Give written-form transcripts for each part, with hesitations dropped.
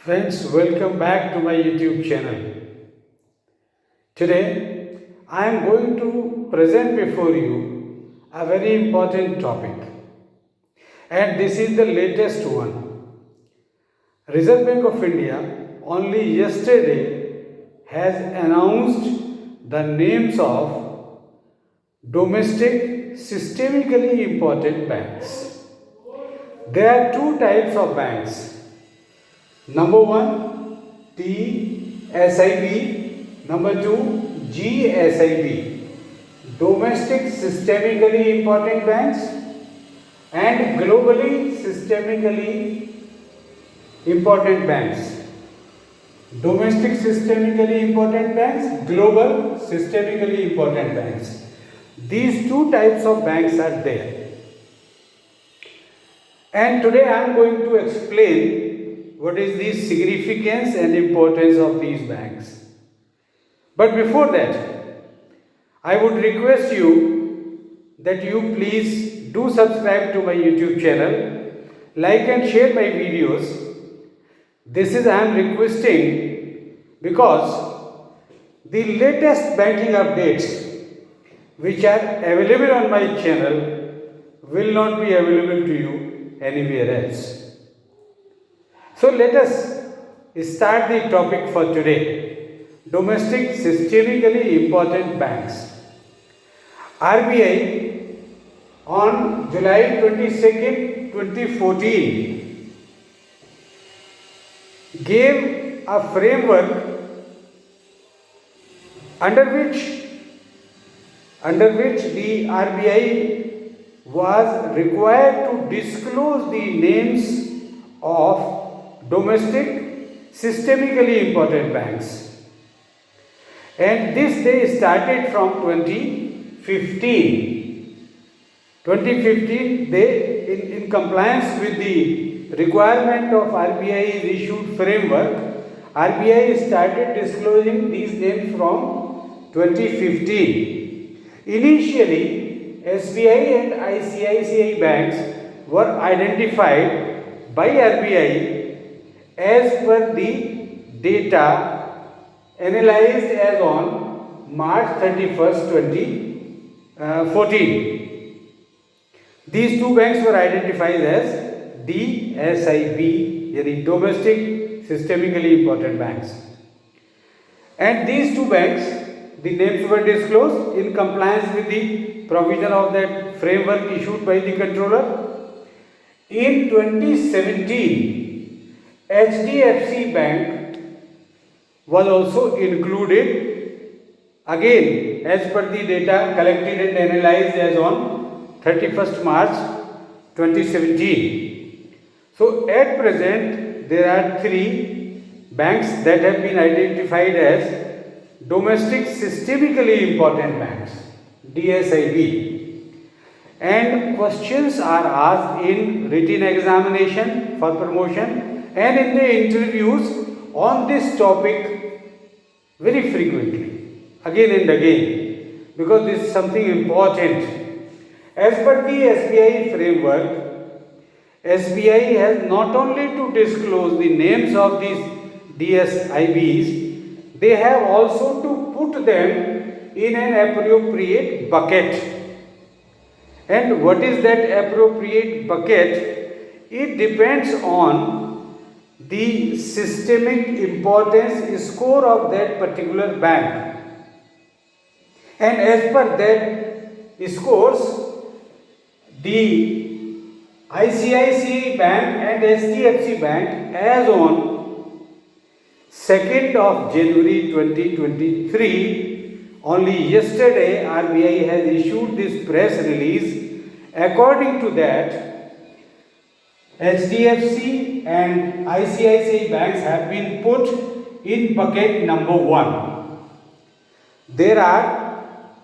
Friends, welcome back to my YouTube channel. Today, I am going to present before you a very important topic, and this is the latest one. Reserve Bank of India only yesterday has announced the names of domestic systemically important banks. There are two types of banks. Number one, TSIB. Number two, GSIB. Domestic systemically important banks and globally systemically important banks. Domestic systemically important banks, global systemically important banks. These two types of banks are there. And today I am going to explain what is the significance and importance of these banks. But before that, I would request you that you please do subscribe to my YouTube channel, like and share my videos. This is I am requesting because the latest banking updates which are available on my channel will not be available to you anywhere else. So let us start the topic for today. Domestic systemically important banks. RBI on July 22nd, 2014 gave a framework under which the RBI was required to disclose the names of domestic systemically important banks, and this they started from 2015 they in compliance with the requirement of RBI's issued framework. RBI started disclosing these names from 2015. Initially, SBI and ICICI banks were identified by RBI as per the data analyzed as on March 31st, 2014. These two banks were identified as DSIB, yani domestic systemically important banks. And these two banks, the names were disclosed in compliance with the provision of that framework issued by the controller. In 2017, HDFC Bank was also included, again as per the data collected and analyzed as on 31st March 2017. So at present there are three banks that have been identified as domestic systemically important banks, DSIB, and questions are asked in written examination for promotion and in the interviews on this topic very frequently, again and again, because this is something important. As per the SBI framework, SBI has not only to disclose the names of these DSIBs, they have also to put them in an appropriate bucket. And what is that appropriate bucket? It depends on the systemic importance score of that particular bank, and as per that scores, the ICICI Bank and HDFC Bank as on 2nd of January 2023, only yesterday RBI has issued this press release. According to that, HDFC and ICICI banks have been put in bucket number 1. There are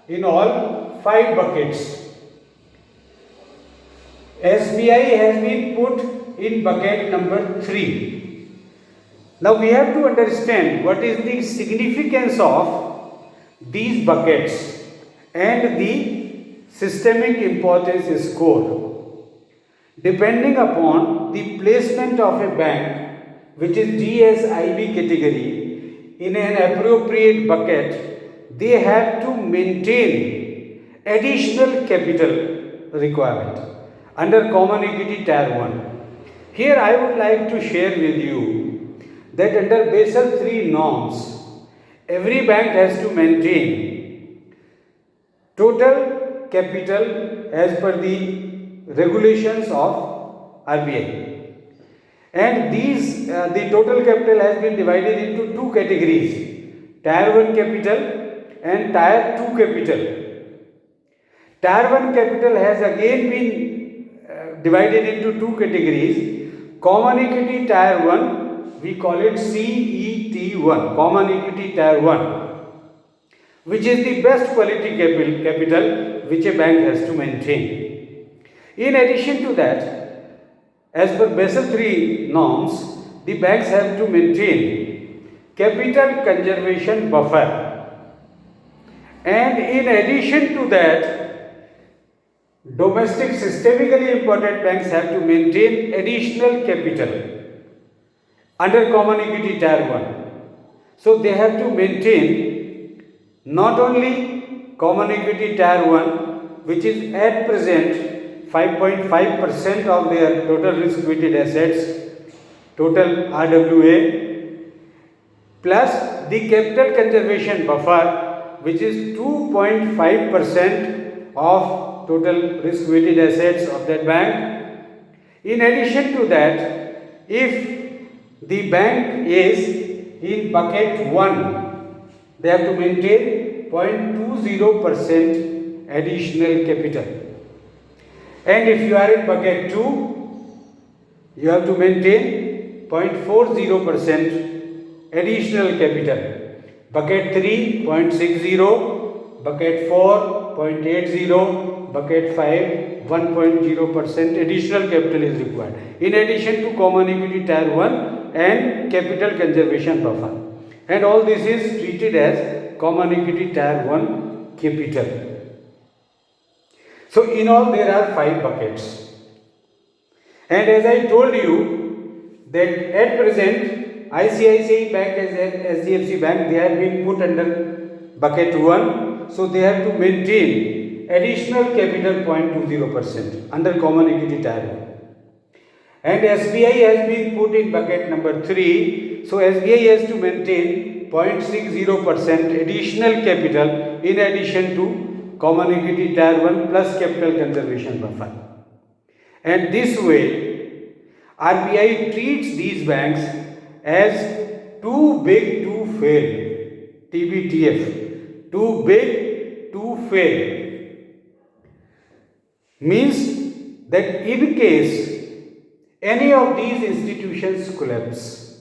in all 5 buckets. SBI has been put in bucket number 3. Now we have to understand what is the significance of these buckets and the systemic importance score. Depending upon the placement of a bank which is DSIB category, in an appropriate bucket, they have to maintain additional capital requirement under Common Equity Tier 1. Here I would like to share with you that under Basel III norms, every bank has to maintain total capital as per the regulations of RBI. And the total capital has been divided into two categories, Tier 1 capital and Tier 2 capital. Tier 1 capital has again been divided into two categories. Common Equity Tier 1, we call it CET1, Common Equity Tier 1, which is the best quality capital which a bank has to maintain. In addition to that, as per Basel III norms, the banks have to maintain capital conservation buffer. And in addition to that, domestic systemically important banks have to maintain additional capital under Common Equity Tier 1. So they have to maintain not only Common Equity Tier 1, which is at present 5.5% of their total risk-weighted assets, total RWA, plus the capital conservation buffer, which is 2.5% of total risk-weighted assets of that bank. In addition to that, if the bank is in bucket 1, they have to maintain 0.20% additional capital. And if you are in bucket 2, you have to maintain 0.40% additional capital. Bucket 3, 0.60, bucket 4, 0.80, bucket 5, 1.0% additional capital is required. In addition to Common Equity Tier 1 and capital conservation buffer. And all this is treated as Common Equity Tier 1 capital. So in all there are 5 buckets. And as I told you that at present ICICI Bank as HDFC Bank, they have been put under bucket 1. So they have to maintain additional capital 0.20% under Common Equity Tier 1. And SBI has been put in bucket number 3. So SBI has to maintain 0.60% additional capital in addition to Common Equity Tier 1 plus capital conservation buffer. And this way, RBI treats these banks as too big to fail, TBTF, too big to fail. Means that in case any of these institutions collapse,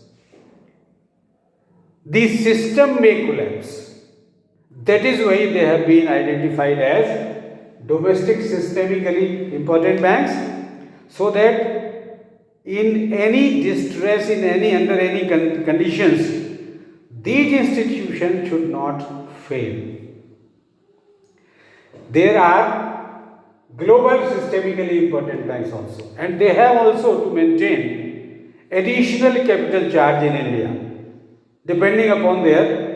the system may collapse. That is why they have been identified as domestic systemically important banks, so that in any distress, under any conditions, these institutions should not fail. There are global systemically important banks also, and they have also to maintain additional capital charge in India, depending upon their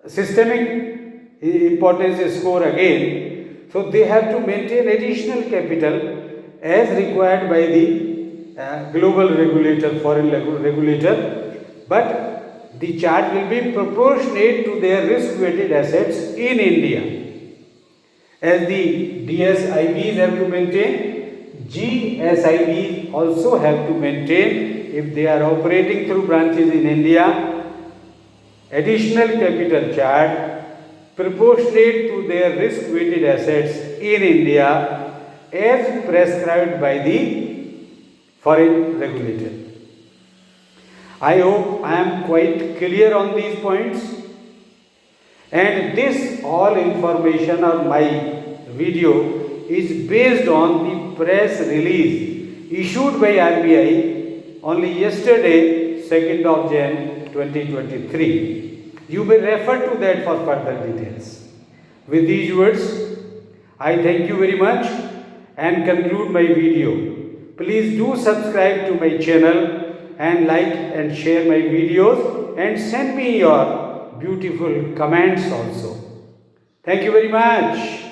systemic importance score again. So they have to maintain additional capital as required by the global regulator, foreign regulator, but the charge will be proportionate to their risk-weighted assets in India. As the DSIBs have to maintain, GSIBs also have to maintain, if they are operating through branches in India, additional capital charge proportionate to their risk-weighted assets in India as prescribed by the foreign regulator. I hope I am quite clear on these points, and this all information of my video is based on the press release issued by RBI only yesterday, 2nd of Jan 2023. You may refer to that for further details. With these words, I thank you very much and conclude my video. Please do subscribe to my channel and like and share my videos and send me your beautiful comments also. Thank you very much.